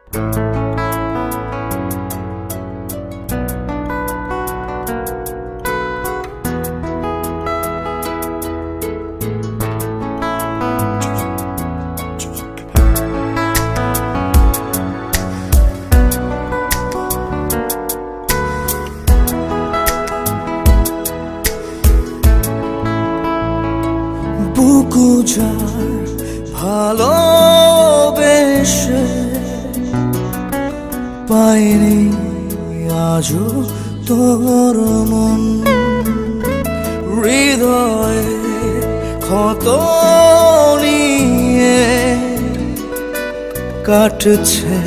বুকু যার ভালোবেসে পাইনি আজও তোর মন, হৃদয়ে ক্ষত নিয়ে কাটছে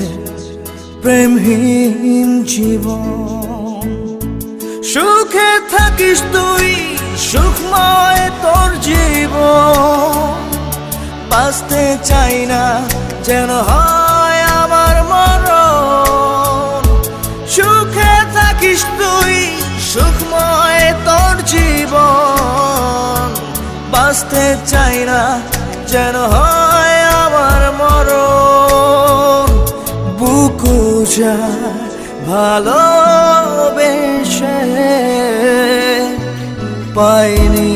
প্রেমহীন জীবন। সুখে থাকিস তুই, সুখময় তোর জীবন, বাঁচতে চাই না যেন হয় আমার মরণ। সুখে থাকিস তুই, সুখময় তোর জীবন, বাঁচতে চাই না যেন হয় আমার মরণ। বুকু যায় ভালোবেসে পাইনি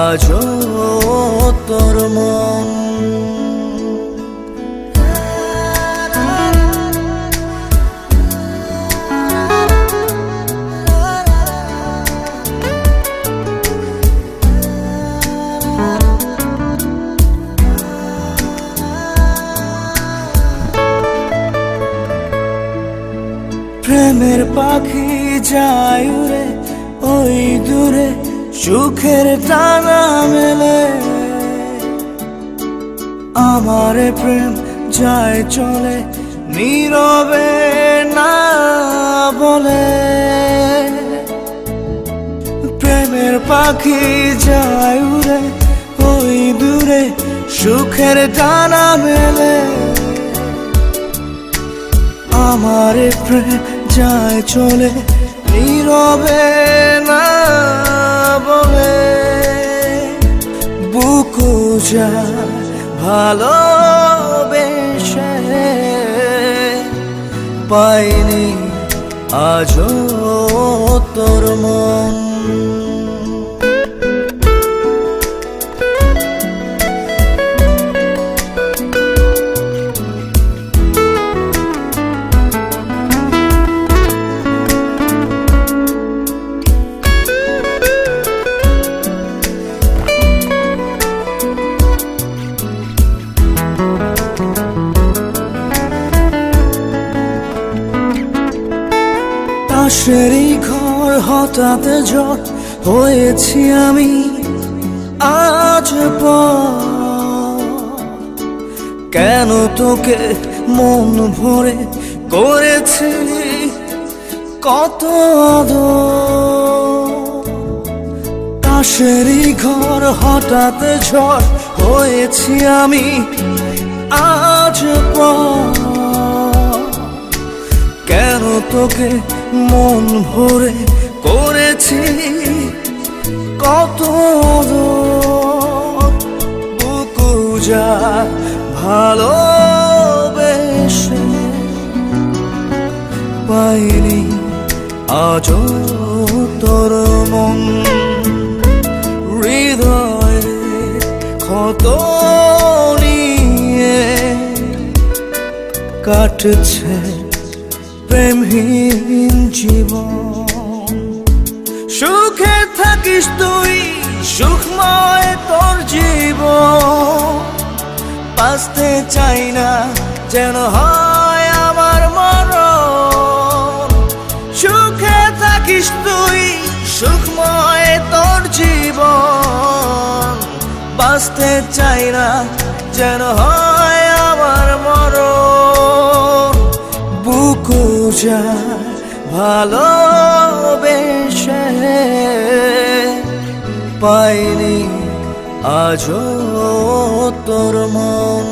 আজও তোর মন। প্রেমের পাখি যায় উড়ে ওই দূরে, সুখের টানা মেলে। আমার প্রেম যায় চলে নীরবে না বলে। প্রেমের পাখি যায় উড়ে ওই দূরে, সুখের টানা মেলে। আমার প্রেম যায় চলে নীরবে না বলে। বুকু যায় ভালোবেসে পাইনি আজও তোর মন। পাশেরই ঘর হঠাৎ ঝড় হয়েছি আমি আজ পর। কেন তোকে মন ভরে করেছি কত আদর। পাশেরই ঘর হঠাৎ ঝড় হয়েছি আমি আজ পর। কেন তোকে মন ভরে করেছি কত আদর। বুকু যায় ভালোবেসে পাইনি আজও তোর মন। হৃদয়ে ক্ষত নিয়ে কাটছে প্রেমহীন জীবন। সুখে থাকিস তুই, সুখময় তোর জীবন, বাঁচতে চাই না যেন হয় আমার মরণ। সুখে থাকিস তুই, সুখময় তোর জীবন, বাঁচতে চাই না যেন হয় আমার মরণ। বুকু যায় ভালোবেসে পাইনি আজও তোর মন।